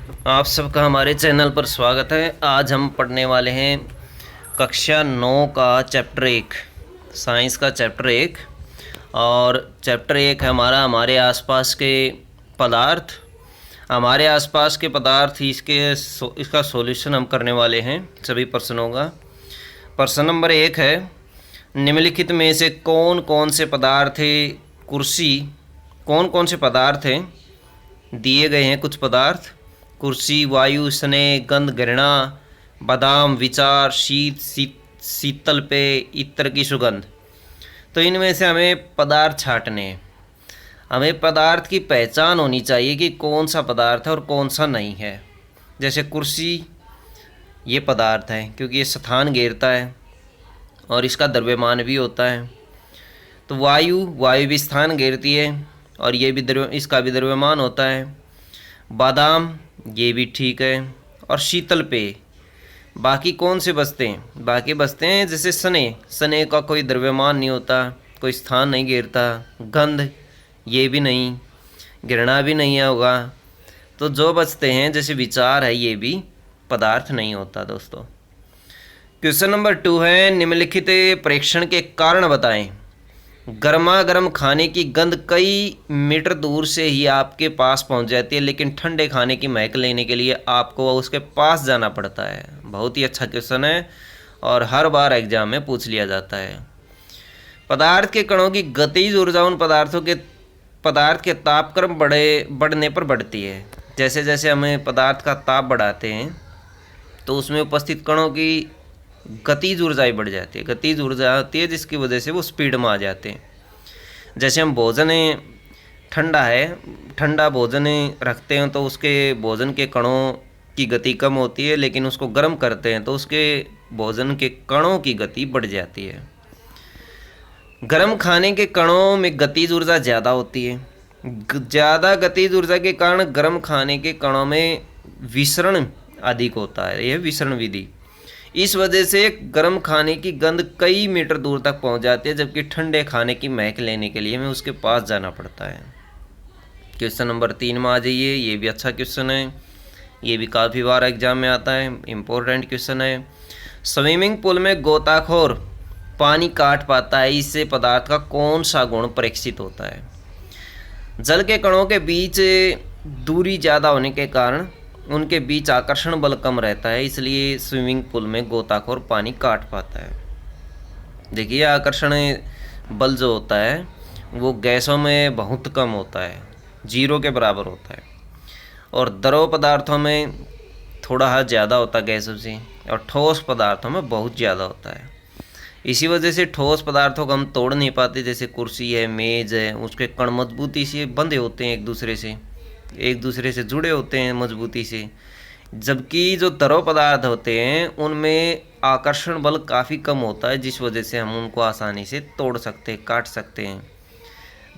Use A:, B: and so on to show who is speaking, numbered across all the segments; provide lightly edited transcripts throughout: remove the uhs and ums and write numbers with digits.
A: आप सबका हमारे चैनल पर स्वागत है। आज हम पढ़ने वाले हैं कक्षा 9 का चैप्टर 1, साइंस का चैप्टर 1। और चैप्टर 1 है हमारा हमारे आसपास के पदार्थ। हमारे आसपास के पदार्थ इसका सॉल्यूशन हम करने वाले हैं सभी प्रश्नों का। प्रश्न नंबर 1 है, निम्नलिखित में से कौन कौन से पदार्थ है कुर्सी कौन कौन से पदार्थ हैं दिए गए हैं कुछ पदार्थ: कुर्सी, वायु, स्नेह, गंध, घृणा, बादाम, विचार, शीतल पेय, इत्र की सुगंध। तो इनमें से हमें पदार्थ छांटने हैं। हमें पदार्थ की पहचान होनी चाहिए कि कौन सा पदार्थ है और कौन सा नहीं है। जैसे कुर्सी ये पदार्थ है क्योंकि ये स्थान घेरता है और इसका द्रव्यमान भी होता है। तो वायु भी स्थान घेरती है और ये भी इसका भी द्रव्यमान होता है। बादाम ये भी ठीक है। और शीतल पेय बाकी कौन से बचते हैं? बाकी बचते हैं जैसे स्नेह का कोई द्रव्यमान नहीं होता, कोई स्थान नहीं घेरता। गंध ये भी नहीं, घृणा भी नहीं होगा। तो जो बचते हैं जैसे विचार है ये भी पदार्थ नहीं होता दोस्तों। क्वेश्चन नंबर 2 है, निम्नलिखित परीक्षण के कारण बताएं। गर्मा गर्म खाने की गंध कई मीटर दूर से ही आपके पास पहुंच जाती है, लेकिन ठंडे खाने की महक लेने के लिए आपको उसके पास जाना पड़ता है। बहुत ही अच्छा क्वेश्चन है और हर बार एग्जाम में पूछ लिया जाता है। पदार्थ के कणों की गतिज ऊर्जा उन पदार्थ के तापक्रम बढ़ने पर बढ़ती है। जैसे जैसे हमें पदार्थ का ताप बढ़ाते हैं तो उसमें उपस्थित कणों की गतिज ऊर्जा ही बढ़ जाती है। गतिज ऊर्जा आती है जिसकी वजह से वो स्पीड में आ जाते हैं। जैसे हम भोजन ठंडा भोजन रखते हैं तो उसके भोजन के कणों की गति कम होती है, लेकिन उसको गर्म करते हैं तो उसके भोजन के कणों की गति बढ़ जाती है। गर्म खाने के कणों में गतिज ऊर्जा ज़्यादा होती है। ज़्यादा गतिज ऊर्जा के कारण गर्म खाने के कणों में विसरण अधिक होता है। यह विसरण विधि, इस वजह से गर्म खाने की गंध कई मीटर दूर तक पहुंच जाती है, जबकि ठंडे खाने की महक लेने के लिए हमें उसके पास जाना पड़ता है। क्वेश्चन नंबर 3 में आ जाइए। ये भी अच्छा क्वेश्चन है, ये भी काफ़ी बार एग्जाम में आता है, इम्पोर्टेंट क्वेश्चन है। स्विमिंग पूल में गोताखोर पानी काट पाता है, इससे पदार्थ का कौन सा गुण परीक्षित होता है? जल के कणों के बीच दूरी ज़्यादा होने के कारण उनके बीच आकर्षण बल कम रहता है, इसलिए स्विमिंग पूल में गोताखोर पानी काट पाता है। देखिए, आकर्षण बल जो होता है वो गैसों में बहुत कम होता है, 0 के बराबर होता है, और द्रव पदार्थों में थोड़ा ज़्यादा होता है गैसों से, और ठोस पदार्थों में बहुत ज़्यादा होता है। इसी वजह से ठोस पदार्थों को हम तोड़ नहीं पाते। जैसे कुर्सी है, मेज़ है, उसके कण मजबूती से बंधे होते हैं, एक दूसरे से जुड़े होते हैं मजबूती से। जबकि जो तरल पदार्थ होते हैं उनमें आकर्षण बल काफ़ी कम होता है, जिस वजह से हम उनको आसानी से तोड़ सकते हैं, काट सकते हैं।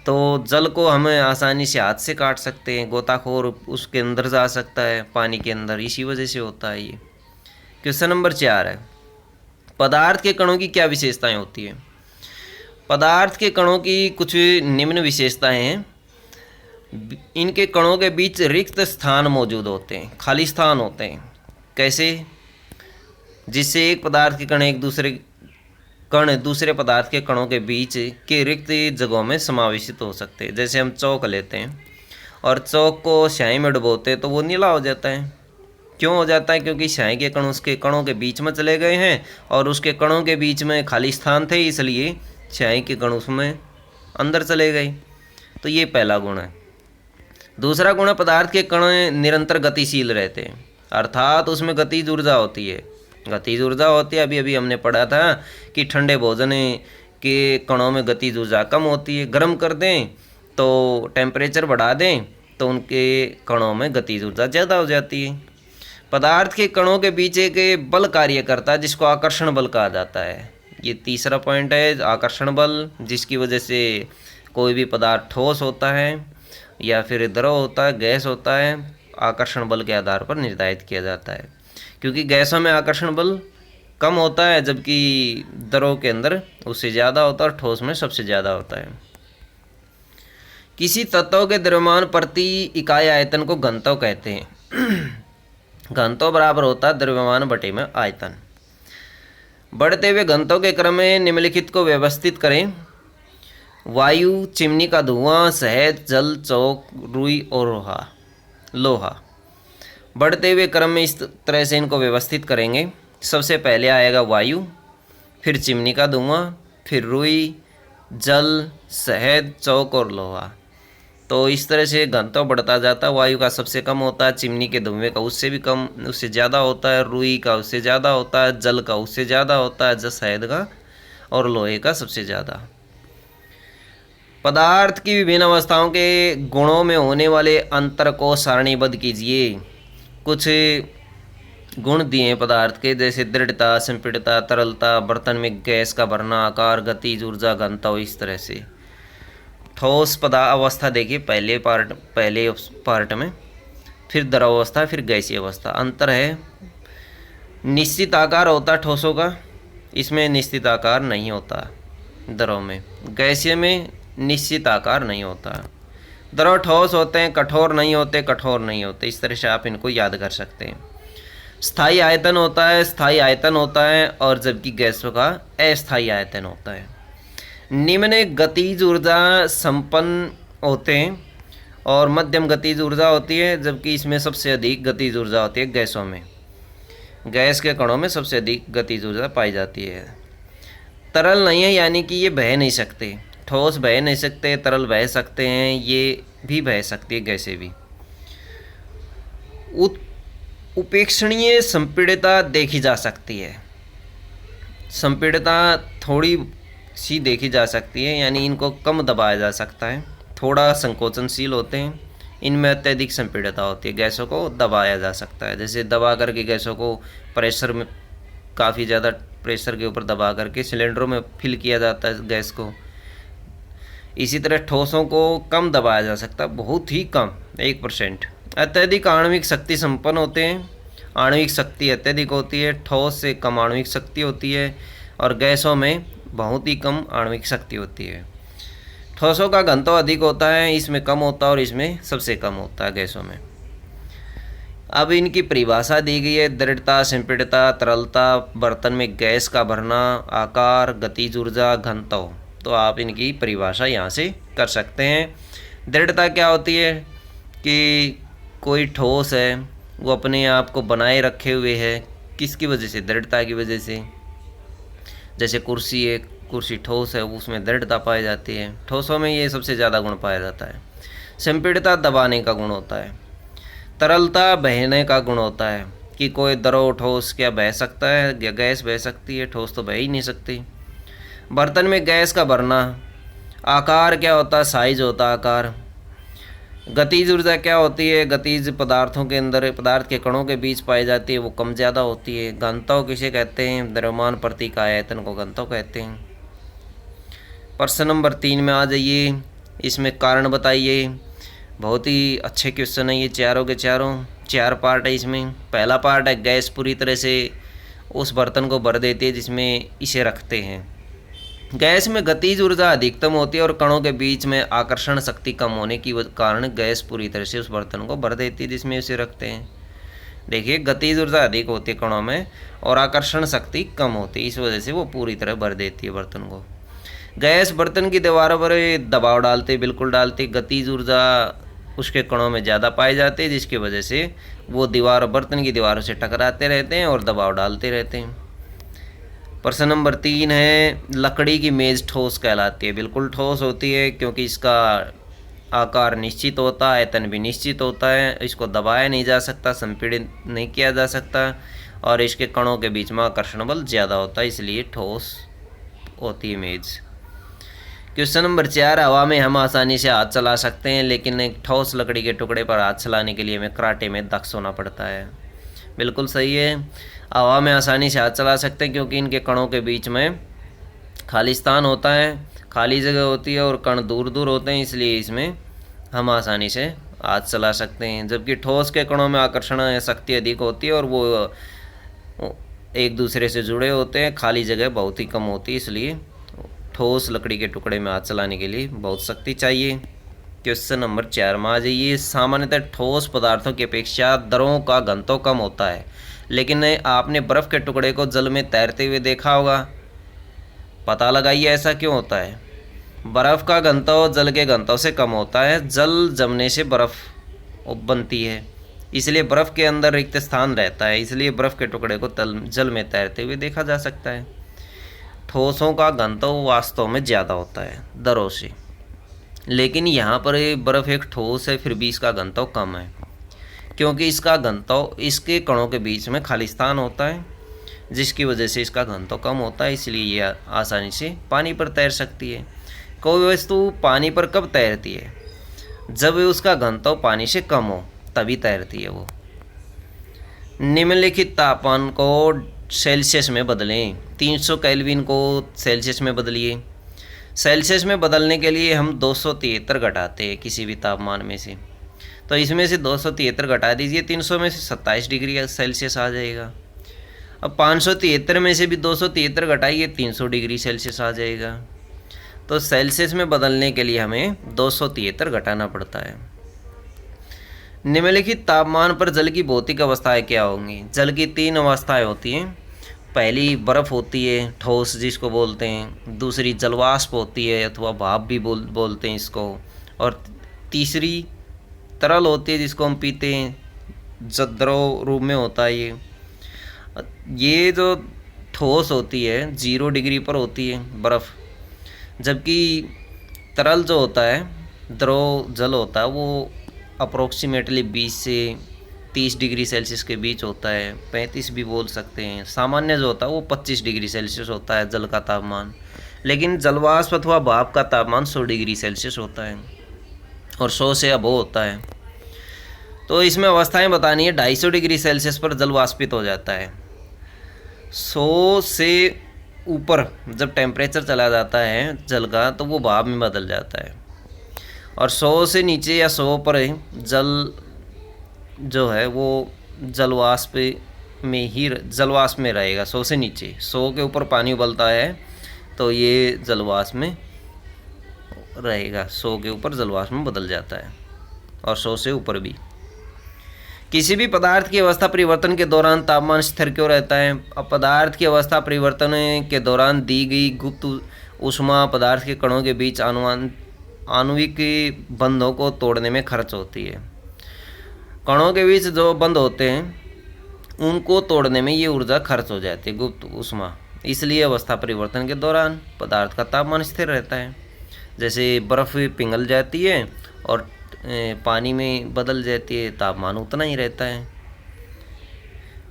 A: तो जल को हम आसानी से हाथ से काट सकते हैं, गोताखोर उसके अंदर जा सकता है पानी के अंदर, इसी वजह से होता है ये। क्वेश्चन नंबर 4 है, पदार्थ के कणों की क्या विशेषताएं होती है? पदार्थ के कणों की कुछ निम्न विशेषताएं हैं। इनके कणों के बीच रिक्त स्थान मौजूद होते हैं, खाली स्थान होते हैं। कैसे? जिससे एक पदार्थ के कण दूसरे पदार्थ के कणों के बीच के रिक्त जगहों में समावेशित हो सकते हैं। जैसे हम चौक लेते हैं और चौक को स्याही में डुबोते हैं तो वो नीला हो जाता है। क्यों हो जाता है? क्योंकि स्याही के कण उसके कणों के बीच में चले गए हैं और उसके कणों के बीच में खाली स्थान थे, इसलिए स्याही के कण उसमें अंदर चले गए। तो ये पहला गुण है। दूसरा गुण है, पदार्थ के कण निरंतर गतिशील रहते हैं, अर्थात उसमें गतिज ऊर्जा होती है। अभी अभी हमने पढ़ा था कि ठंडे भोजन के कणों में गतिज ऊर्जा कम होती है। गर्म कर दें तो टेम्परेचर बढ़ा दें तो उनके कणों में गतिज ऊर्जा ज़्यादा हो जाती है। पदार्थ के कणों के बीच एक बल कार्य करता है जिसको आकर्षण बल कहा जाता है। ये तीसरा पॉइंट है, आकर्षण बल, जिसकी वजह से कोई भी पदार्थ ठोस होता है या फिर द्रव होता है, गैस होता है, आकर्षण बल के आधार पर निर्धारित किया जाता है। क्योंकि गैसों में आकर्षण बल कम होता है, जबकि द्रव के अंदर उससे ज़्यादा होता है और ठोस में सबसे ज़्यादा होता है। किसी तत्व के द्रव्यमान प्रति इकाई आयतन को घनत्व कहते हैं। घनत्व बराबर होता है द्रव्यमान बटे में आयतन। बढ़ते हुए घनत्व के क्रम में निम्नलिखित को व्यवस्थित करें। वायु, चिमनी का धुआं, शहद, जल, चौक, रुई और लोहा। बढ़ते हुए क्रम में इस तरह से इनको व्यवस्थित करेंगे। सबसे पहले आएगा वायु, फिर चिमनी का धुआं, फिर रुई, जल, शहद, चौक और लोहा। तो इस तरह से घनत्व बढ़ता जाता है। वायु का सबसे कम होता है, चिमनी के धुएं का उससे भी कम, उससे ज़्यादा होता है, रुई का उससे ज़्यादा होता है, जल का उससे ज़्यादा होता है, शहद का और लोहे का सबसे ज़्यादा। पदार्थ की विभिन्न अवस्थाओं के गुणों में होने वाले अंतर को सारणीबद्ध कीजिए। कुछ गुण दिए हैं पदार्थ के, जैसे दृढ़ता, संपीड़ितता, तरलता, बर्तन में गैस का भरना, आकार, गतिज ऊर्जा, घनत्व। इस तरह से ठोस अवस्था देखिए पहले पार्ट में, फिर द्रव अवस्था, फिर गैसीय अवस्था। अंतर है, निश्चित आकार होता है ठोसों का, इसमें निश्चित आकार नहीं होता। द्रव में, गैसीय में निश्चित आकार नहीं होता। द्रव ठोस होते हैं, कठोर नहीं होते, कठोर नहीं होते। इस तरह से आप इनको याद कर सकते हैं। स्थायी आयतन होता है, स्थायी आयतन होता है, और जबकि गैसों का अस्थायी आयतन होता है। निम्न गतिज ऊर्जा संपन्न होते हैं और मध्यम गतिज ऊर्जा होती है, जबकि इसमें सबसे अधिक गतिज ऊर्जा होती है गैसों में। गैस के कणों में सबसे अधिक गतिज ऊर्जा पाई जाती है। तरल नहीं है, यानी कि ये बह नहीं सकते। ठोस बह नहीं सकते, तरल बह सकते हैं, ये भी बह सकती है गैसें भी। उपेक्षणीय संपीड़ितता देखी जा सकती है। संपीड़ितता थोड़ी सी देखी जा सकती है, यानी इनको कम दबाया जा सकता है, थोड़ा संकोचनशील होते हैं। इनमें अत्यधिक संपीड़ितता होती है, गैसों को दबाया जा सकता है। जैसे दबा करके गैसों को प्रेशर में, काफ़ी ज़्यादा प्रेशर के ऊपर दबा करके सिलेंडरों में फिल किया जाता है गैस को। इसी तरह ठोसों को कम दबाया जा सकता है, बहुत ही कम, 1%। अत्यधिक आणविक शक्ति संपन्न होते हैं, आणविक शक्ति अत्यधिक होती है। ठोस से कम आणविक शक्ति होती है, और गैसों में बहुत ही कम आणविक शक्ति होती है। ठोसों का घनत्व अधिक होता है, इसमें कम होता है, और इसमें सबसे कम होता है गैसों में। अब इनकी परिभाषा दी गई है। दृढ़ता, संपीड़ितता, तरलता, बर्तन में गैस का भरना, आकार, गतिज ऊर्जा, घनत्व। तो आप इनकी परिभाषा यहाँ से कर सकते हैं। दृढ़ता क्या होती है कि कोई ठोस है, वो अपने आप को बनाए रखे हुए है, किसकी वजह से? दृढ़ता की वजह से। जैसे कुर्सी है, कुर्सी ठोस है, उसमें दृढ़ता पाई जाती है। ठोसों में ये सबसे ज़्यादा गुण पाया जाता है। संपीड़ितता दबाने का गुण होता है। तरलता बहने का गुण होता है, कि कोई द्रव ठोस क्या बह सकता है, या गैस बह सकती है, ठोस तो बह ही नहीं सकती। बर्तन में गैस का भरना। आकार क्या होता है? साइज होता है आकार। गतिज ऊर्जा क्या होती है? गतिज पदार्थों के अंदर, पदार्थ के कणों के बीच पाई जाती है, वो कम ज़्यादा होती है। घनत्व किसे कहते हैं? द्रव्यमान प्रति इकाई आयतन को घनत्व कहते हैं। प्रश्न नंबर 3 में आ जाइए, इसमें कारण बताइए। बहुत ही अच्छे क्वेश्चन है ये, चारों के चारों। 4 पार्ट है इसमें। पहला पार्ट है, गैस पूरी तरह से उस बर्तन को भर देती है जिसमें इसे रखते हैं। गैस में गतिज ऊर्जा अधिकतम होती है और कणों के बीच में आकर्षण शक्ति कम होने की कारण गैस पूरी तरह से उस बर्तन को भर देती है जिसमें इसे रखते हैं। देखिए, गतिज ऊर्जा अधिक होती है कणों में और आकर्षण शक्ति कम होती है, इस वजह से वो पूरी तरह भर देती है बर्तन को। गैस बर्तन की दीवारों पर दबाव डालते, बिल्कुल डालती। गतिज ऊर्जा उसके कणों में ज़्यादा पाई जाती है, जिसकी वजह से वो बर्तन की दीवारों से टकराते रहते हैं और दबाव डालते रहते हैं। प्रश्न नंबर 3 है, लकड़ी की मेज़ ठोस कहलाती है। बिल्कुल ठोस होती है, क्योंकि इसका आकार निश्चित होता है, आयतन भी निश्चित होता है, इसको दबाया नहीं जा सकता, संपीड़ित नहीं किया जा सकता, और इसके कणों के बीच में आकर्षण बल ज़्यादा होता है, इसलिए ठोस होती है मेज़। क्वेश्चन नंबर 4, हवा में हम आसानी से हाथ चला सकते हैं, लेकिन एक ठोस लकड़ी के टुकड़े पर हाथ चलाने के लिए हमें कराटे में दक्ष होना पड़ता है। बिल्कुल सही है, हवा में आसानी से हाथ चला सकते हैं, क्योंकि इनके कणों के बीच में खाली स्थान होता है, खाली जगह होती है और कण दूर दूर होते हैं, इसलिए इसमें हम आसानी से हाथ चला सकते हैं। जबकि ठोस के कणों में आकर्षण शक्ति अधिक होती है और वो एक दूसरे से जुड़े होते हैं, खाली जगह बहुत ही कम होती है, इसलिए ठोस लकड़ी के टुकड़े में हाथ चलाने के लिए बहुत शक्ति चाहिए। क्वेश्चन नंबर 4 में आ जाइए। सामान्यतः ठोस पदार्थों की अपेक्षा द्रवों का घनत्व कम होता है, लेकिन आपने बर्फ के टुकड़े को जल में तैरते हुए देखा होगा। पता लगाइए ऐसा क्यों होता है। बर्फ का घनत्व जल के घनत्व से कम होता है। जल जमने से बर्फ बनती है, इसलिए बर्फ के अंदर रिक्त स्थान रहता है, इसलिए बर्फ के टुकड़े को जल में तैरते हुए देखा जा सकता है। ठोसों का घनत्व वास्तव में ज़्यादा होता है द्रवों से, लेकिन यहाँ पर बर्फ़ एक ठोस है, फिर भी इसका घनत्व कम है, क्योंकि इसका घनत्व इसके कणों के बीच में खाली स्थान होता है, जिसकी वजह से इसका घनत्व कम होता है, इसलिए ये आसानी से पानी पर तैर सकती है। कोई वस्तु पानी पर कब तैरती है? जब उसका घनत्व पानी से कम हो, तभी तैरती है वो। निम्नलिखित तापमान को सेल्सियस में बदलें। 300 केल्विन को सेल्सियस में बदलिए। सेल्सियस में बदलने के लिए हम 273 घटाते हैं किसी भी तापमान में से, तो इसमें से 273 घटा दीजिए, 300 में से 27 डिग्री सेल्सियस आ जाएगा। अब 573 में से भी 273 घटाइए, 300 डिग्री सेल्सियस आ जाएगा। तो सेल्सियस में बदलने के लिए हमें 273 घटाना पड़ता है। निम्नलिखित तापमान पर जल की भौतिक अवस्थाएं क्या होंगी? जल की 3 अवस्थाएं होती हैं। पहली बर्फ़ होती है, ठोस जिसको बोलते हैं। दूसरी जलवाष्प होती है, अथवा भाप भी बोलते हैं इसको। और तीसरी तरल होती है, जिसको हम पीते हैं, द्रव रूप में होता है ये जो ठोस होती है 0 डिग्री पर होती है बर्फ़, जबकि तरल जो होता है, द्रव जल होता है, वो अप्रोक्सीमेटली 20 से 30 डिग्री सेल्सियस के बीच होता है, 35 भी बोल सकते हैं। सामान्य जो होता है वो 25 डिग्री सेल्सियस होता है जल का तापमान, लेकिन जलवाष्प अथवा भाप का तापमान 100 डिग्री सेल्सियस होता है और 100 से अबो होता है। तो इसमें अवस्थाएं बतानी है। 250 डिग्री सेल्सियस पर जल वाष्पित हो जाता है। 100 से ऊपर जब टेम्परेचर चला जाता है जल का, तो वो भाप में बदल जाता है। और 100 से नीचे या 100 पर जल जो है वो जलवाष्प में रहेगा। 100 से नीचे, 100 के ऊपर पानी उबलता है तो ये जलवाष्प में रहेगा, 100 के ऊपर जलवाष्प में बदल जाता है, और 100 से ऊपर भी। किसी भी पदार्थ की अवस्था परिवर्तन के दौरान तापमान स्थिर क्यों रहता है? अब पदार्थ की अवस्था परिवर्तन के दौरान दी गई गुप्त ऊष्मा पदार्थ के कणों के बीच आणविक बंधों को तोड़ने में खर्च होती है। कणों के बीच जो बंध होते हैं उनको तोड़ने में ये ऊर्जा खर्च हो जाती है, गुप्त ऊष्मा। इसलिए अवस्था परिवर्तन के दौरान पदार्थ का तापमान स्थिर रहता है। जैसे बर्फ़ पिघल जाती है और पानी में बदल जाती है, तापमान उतना ही रहता है।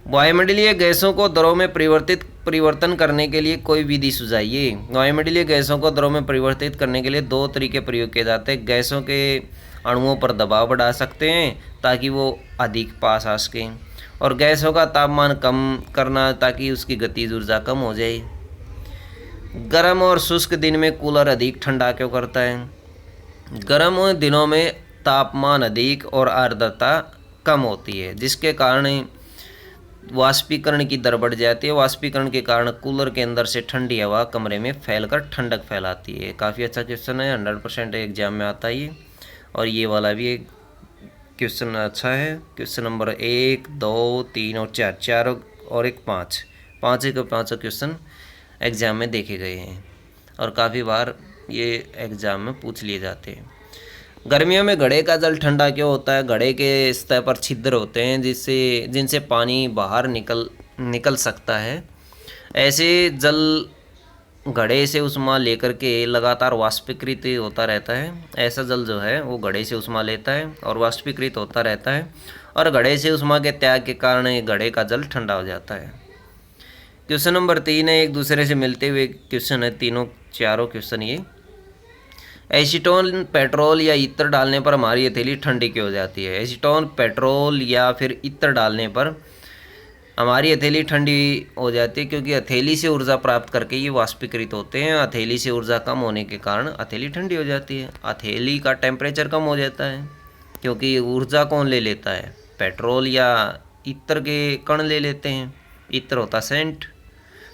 A: वायुमंडलीय गैसों को द्रव में परिवर्तन करने के लिए कोई विधि सुझाइए। वायुमंडलीय गैसों को द्रव में परिवर्तित करने के लिए 2 तरीके प्रयोग किए जाते हैं। गैसों के अणुओं पर दबाव बढ़ा सकते हैं ताकि वो अधिक पास आ सकें, और गैसों का तापमान कम करना ताकि उसकी गतिज ऊर्जा कम हो जाए। गर्म और शुष्क दिन में कूलर अधिक ठंडा क्यों करता है? गर्म दिनों में तापमान अधिक और आर्द्रता कम होती है, जिसके कारण वाष्पीकरण की दर बढ़ जाती है। वाष्पीकरण के कारण कूलर के अंदर से ठंडी हवा कमरे में फैलकर ठंडक फैलाती है। काफ़ी अच्छा क्वेश्चन है, 100% एग्जाम में आता है ये। और ये वाला भी एक क्वेश्चन अच्छा है। क्वेश्चन नंबर 1, 2, 3 और 4, 4 और 1, 5, 5 के 5 क्वेश्चन एग्ज़ाम में देखे गए हैं और काफ़ी बार ये एग्ज़ाम में पूछ लिए जाते हैं। गर्मियों में घड़े का जल ठंडा क्यों होता है? घड़े के सतह पर छिद्र होते हैं जिनसे पानी बाहर निकल सकता है। ऐसे जल घड़े से ऊष्मा लेकर के लगातार वाष्पीकृत होता रहता है। ऐसा जल जो है वो घड़े से ऊष्मा लेता है और वाष्पीकृत होता रहता है, और घड़े से ऊष्मा के त्याग के कारण घड़े का जल ठंडा हो जाता है। क्वेश्चन नंबर 3 है, एक दूसरे से मिलते हुए क्वेश्चन है, चारों क्वेश्चन ये। एसीटोन, पेट्रोल या इत्र डालने पर हमारी हथेली ठंडी क्यों हो जाती है? एसीटोन, पेट्रोल या फिर इत्र डालने पर हमारी हथेली ठंडी हो जाती है क्योंकि हथेली से ऊर्जा प्राप्त करके ये वाष्पीकृत होते हैं। हथेली से ऊर्जा कम होने के कारण हथेली ठंडी हो जाती है। हथेली का टेम्परेचर कम हो जाता है क्योंकि ऊर्जा कौन ले लेता है? पेट्रोल या इत्र के कण ले लेते हैं। इत्र होता सेंट,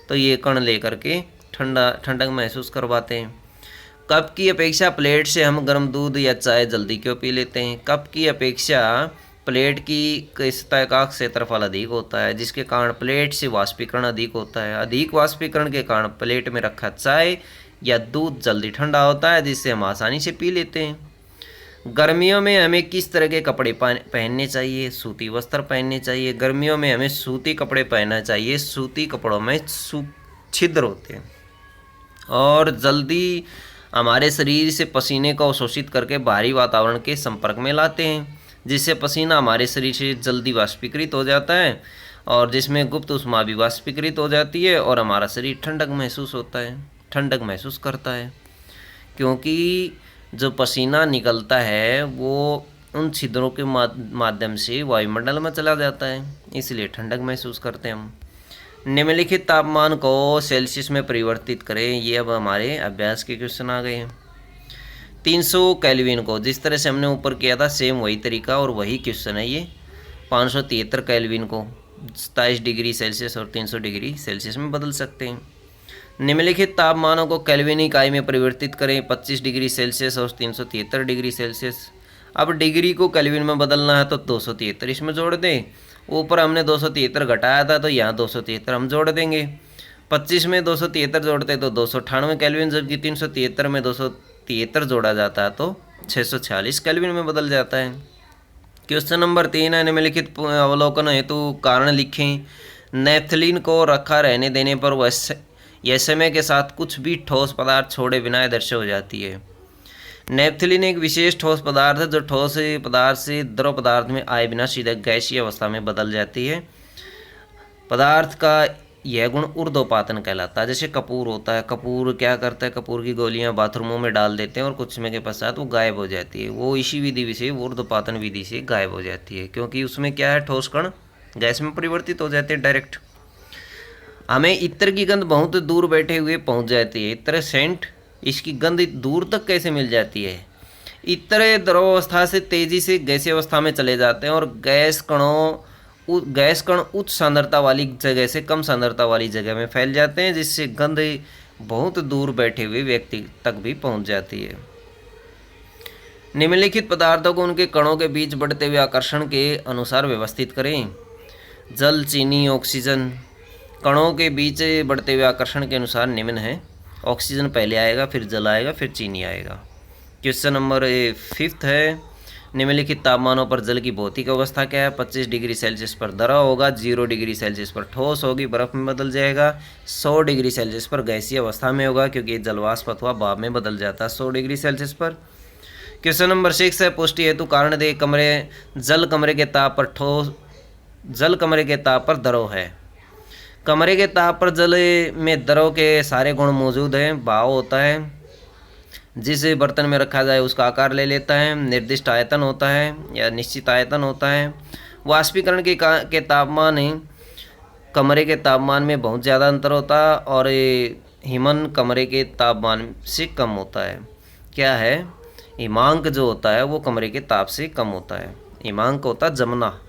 A: तो ये कण ले करके ठंडक महसूस करवाते हैं। कप की अपेक्षा प्लेट से हम गर्म दूध या चाय जल्दी क्यों पी लेते हैं? कप की अपेक्षा प्लेट की सतह का क्षेत्रफल अधिक होता है, जिसके कारण प्लेट से वाष्पीकरण अधिक होता है। अधिक वाष्पीकरण के कारण प्लेट में रखा चाय या दूध जल्दी ठंडा होता है, जिससे हम आसानी से पी लेते हैं। गर्मियों में हमें किस तरह के कपड़े पहनने चाहिए? सूती वस्त्र पहनने चाहिए। गर्मियों में हमें सूती कपड़े पहनना चाहिए। सूती कपड़ों में छिद्र होते हैं और जल्दी हमारे शरीर से पसीने को अवशोषित करके बाहरी वातावरण के संपर्क में लाते हैं, जिससे पसीना हमारे शरीर से जल्दी वाष्पीकृत हो जाता है और जिसमें गुप्त ऊष्मा भी वाष्पीकृत हो जाती है और हमारा शरीर ठंडक महसूस होता है, ठंडक महसूस करता है, क्योंकि जो पसीना निकलता है वो उन छिद्रों के माध्यम से वायुमंडल में चला जाता है, इसलिए ठंडक महसूस करते हैं हम। निम्नलिखित तापमान को सेल्सियस में परिवर्तित करें। ये अब हमारे अभ्यास के क्वेश्चन आ गए हैं। 300 केल्विन को जिस तरह से हमने ऊपर किया था सेम वही तरीका और वही क्वेश्चन है ये। 573 केल्विन को 27 डिग्री सेल्सियस और 300 डिग्री सेल्सियस में बदल सकते हैं। निम्नलिखित तापमानों को केल्विन इकाई में परिवर्तित करें। 25 डिग्री सेल्सियस और 373 डिग्री सेल्सियस। अब डिग्री को केल्विन में बदलना है तो 273 इसमें जोड़ दें। ऊपर हमने 273 घटाया था तो यहाँ 273 हम जोड़ देंगे। 25 में 273 जोड़ते तो 298 केल्विन, जबकि 373 में 273 जोड़ा जाता है तो 646 केल्विन में बदल जाता है। क्वेश्चन नंबर 3 है, निम्नलिखित अवलोकन हेतु कारण लिखें। नेफ्थलीन को रखा रहने देने पर यह समय के साथ कुछ भी ठोस पदार्थ छोड़े बिना अदृश्य हो जाती है। नेफ्थलीन एक विशेष ठोस पदार्थ है जो ठोस पदार्थ से द्रव पदार्थ में आए बिना सीधे गैसीय अवस्था में बदल जाती है। पदार्थ का यह गुण ऊर्ध्वपातन कहलाता है। जैसे कपूर होता है, कपूर क्या करता है, कपूर की गोलियां बाथरूमों में डाल देते हैं और कुछ समय के पश्चात वो गायब हो जाती है। वो इसी विधि से ऊर्ध्वपातन विधि से गायब हो जाती है, क्योंकि उसमें क्या है, ठोस कण गैस में परिवर्तित हो जाते हैं डायरेक्ट। हमें इत्र की गंध बहुत दूर बैठे हुए पहुंच जाती है। इत्र सेंट, इसकी गंध दूर तक कैसे मिल जाती है? इत्र द्रव अवस्था से तेजी से गैसीय अवस्था में चले जाते हैं और गैस कण उच्च सांद्रता वाली जगह से कम सांद्रता वाली जगह में फैल जाते हैं, जिससे गंध बहुत दूर बैठे हुए व्यक्ति तक भी पहुंच जाती है। निम्नलिखित पदार्थों को उनके कणों के बीच बढ़ते हुए आकर्षण के अनुसार व्यवस्थित करें। जल, चीनी, ऑक्सीजन। कणों के बीच बढ़ते हुए आकर्षण के अनुसार निम्न है। ऑक्सीजन पहले आएगा, फिर जल आएगा, फिर चीनी आएगा। क्वेश्चन नंबर 5 है, निम्नलिखित तापमानों पर जल की भौतिक अवस्था क्या है? 25 डिग्री सेल्सियस पर द्रव होगा, 0 डिग्री सेल्सियस पर ठोस होगी, बर्फ में बदल जाएगा, 100 डिग्री सेल्सियस पर गैसीय अवस्था में होगा, क्योंकि जलवाष्प अथवा भाप में बदल जाता है 100 डिग्री सेल्सियस पर। क्वेश्चन नंबर 6 है, पुष्टि हेतु कारण दे। जल कमरे के ताप पर द्रव है। कमरे के ताप पर जल में द्रव के सारे गुण मौजूद हैं। भाव होता है, जिस बर्तन में रखा जाए उसका आकार ले लेता है। निर्दिष्ट आयतन होता है या निश्चित आयतन होता है। वाष्पीकरण के तापमान कमरे के तापमान में बहुत ज़्यादा अंतर होता है और हिमन कमरे के तापमान से कम होता है। क्या है? हिमांक जो होता है वो कमरे के ताप से कम होता है। हिमांक होता है जमना।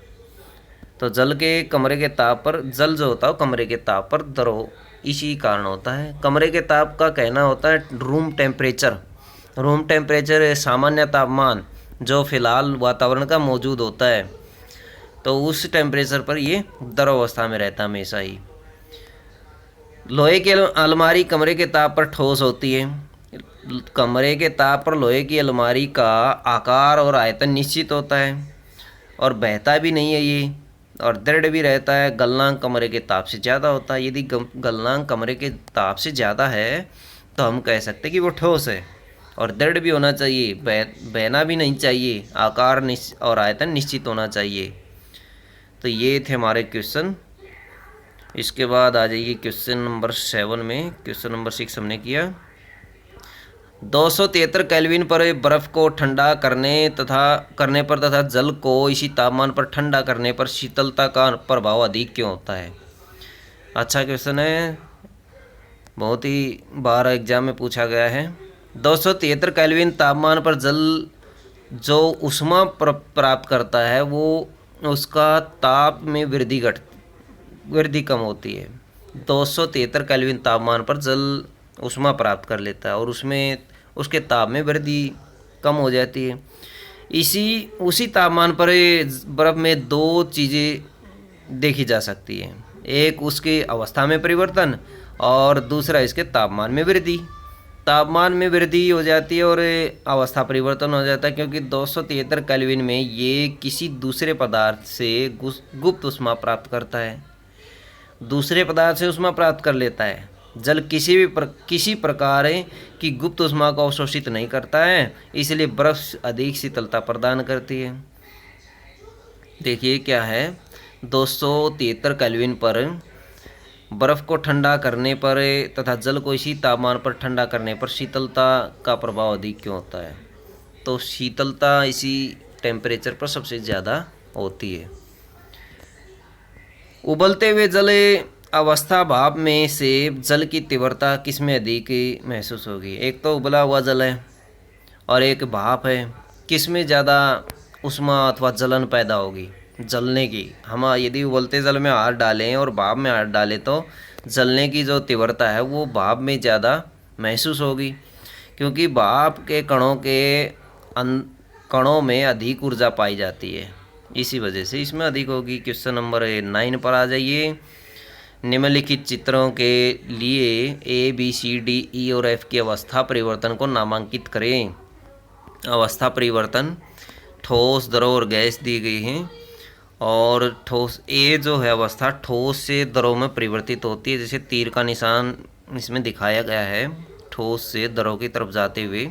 A: तो जल के कमरे के ताप पर, जल जो होता है कमरे के ताप पर द्रव इसी कारण होता है। कमरे के ताप का कहना होता है रूम टेम्परेचर। रूम टेम्परेचर सामान्य तापमान जो फिलहाल वातावरण का मौजूद होता है, तो उस टेम्परेचर पर ये द्रव अवस्था में रहता है हमेशा ही। लोहे की अलमारी कमरे के ताप पर ठोस होती है। कमरे के ताप पर लोहे की अलमारी का आकार और आयतन निश्चित होता है और बहता भी नहीं है ये, और दृढ़ भी रहता है। गलनांक कमरे के ताप से ज़्यादा होता है। यदि गलनांक कमरे के ताप से ज़्यादा है तो हम कह सकते हैं कि वो ठोस है और दृढ़ भी होना चाहिए, बहना भी नहीं चाहिए, आकार और आयतन निश्चित होना चाहिए। तो ये थे हमारे क्वेश्चन। इसके बाद आ जाइए क्वेश्चन नंबर 7 में। क्वेश्चन नंबर 6 हमने किया 273 केल्विन पर बर्फ़ को ठंडा करने पर तथा जल को इसी तापमान पर ठंडा करने पर शीतलता का प्रभाव अधिक क्यों होता है? अच्छा क्वेश्चन है, बहुत ही बार एग्जाम में पूछा गया है। 273 केल्विन तापमान पर जल जो ऊष्मा प्राप्त करता है वो उसका ताप में वृद्धि कम होती है। 273 केल्विन तापमान पर जल ऊष्मा प्राप्त कर लेता है और उसमें उसके ताप में वृद्धि कम हो जाती है। उसी तापमान पर बर्फ़ में दो चीज़ें देखी जा सकती हैं, एक उसकी अवस्था में परिवर्तन और दूसरा इसके तापमान में वृद्धि। तापमान में वृद्धि हो जाती है और अवस्था परिवर्तन हो जाता है, क्योंकि 273 केल्विन में ये किसी दूसरे पदार्थ से गुप्त ऊष्मा प्राप्त करता है, दूसरे पदार्थ से ऊष्मा प्राप्त कर लेता है। जल किसी प्रकार की गुप्त ऊष्मा को अवशोषित नहीं करता है, इसलिए बर्फ अधिक शीतलता प्रदान करती है। देखिए क्या है, 273 केल्विन पर बर्फ़ को ठंडा करने पर तथा जल को इसी तापमान पर ठंडा करने पर शीतलता का प्रभाव अधिक क्यों होता है? तो शीतलता इसी टेम्परेचर पर सबसे ज़्यादा होती है। उबलते हुए जल अवस्था भाप में से जल की तीव्रता किस में अधिक महसूस होगी? एक तो उबला हुआ जल है और एक भाप है, किस में ज़्यादा ऊष्मा अथवा जलन पैदा होगी? जलने की। हम यदि उबलते जल में हाथ डालें और भाप में हाथ डालें तो जलने की जो तीव्रता है वो भाप में ज़्यादा महसूस होगी, क्योंकि भाप के कणों में अधिक ऊर्जा पाई जाती है, इसी वजह से इसमें अधिक होगी। क्वेश्चन नंबर 9 पर आ जाइए। निम्नलिखित चित्रों के लिए ABCDE और F की अवस्था परिवर्तन को नामांकित करें। अवस्था परिवर्तन ठोस, द्रव और गैस दी गई हैं, और ठोस ए जो है अवस्था ठोस से द्रव में परिवर्तित होती है, जैसे तीर का निशान इसमें दिखाया गया है, ठोस से द्रव की तरफ जाते हुए।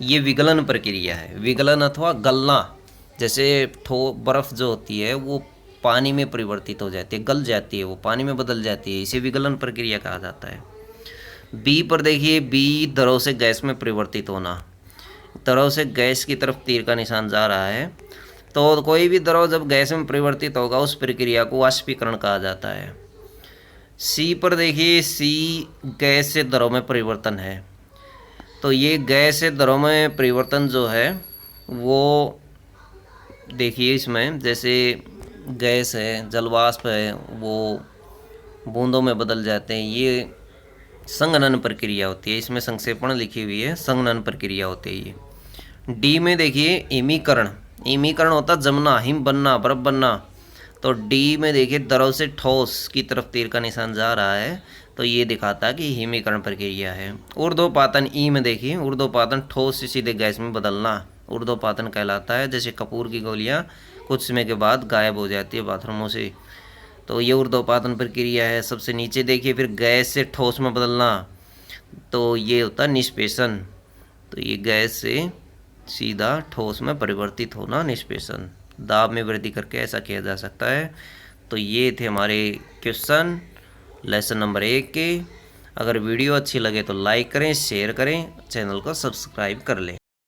A: ये विगलन प्रक्रिया है, विगलन अथवा गलना। जैसे बर्फ़ जो होती है वो पानी में परिवर्तित हो जाती है, गल जाती है, वो पानी में बदल जाती है, इसे विगलन प्रक्रिया कहा जाता है। बी पर देखिए, बी द्रव से गैस में परिवर्तित होना। द्रव से गैस की तरफ तीर का निशान जा रहा है, तो कोई भी द्रव जब गैस में परिवर्तित होगा उस प्रक्रिया को वाष्पीकरण कहा जाता है। सी पर देखिए, सी गैस से द्रव में परिवर्तन है, तो ये गैस से द्रव में परिवर्तन जो है वो देखिए इसमें जैसे गैस है, जलवाष्प है, वो बूंदों में बदल जाते हैं, ये संघनन प्रक्रिया होती है। इसमें संक्षेपण लिखी हुई है, संघनन प्रक्रिया होती है ये। डी में देखिए हिमीकरण, हिमीकरण होता जमना, हिम बनना, बर्फ बनना। तो डी में देखिए द्रव से ठोस की तरफ तीर का निशान जा रहा है, तो ये दिखाता है कि हिमीकरण प्रक्रिया है। ऊर्ध्वपातन ई में देखिए, ऊर्ध्वपातन ठोस से सीधे गैस में बदलना ऊर्ध्वपातन कहलाता है। जैसे कपूर की गोलियाँ कुछ समय के बाद गायब हो जाती है बाथरूमों से, तो ये ऊर्ध्वपातन प्रक्रिया है। सबसे नीचे देखिए फिर गैस से ठोस में बदलना, तो ये होता है निष्पेषण। तो ये गैस से सीधा ठोस में परिवर्तित होना, निष्पेषण। दाब में वृद्धि करके ऐसा किया जा सकता है। तो ये थे हमारे क्वेश्चन लेसन नंबर 1 के। अगर वीडियो अच्छी लगे तो लाइक करें, शेयर करें, चैनल को सब्सक्राइब कर लें।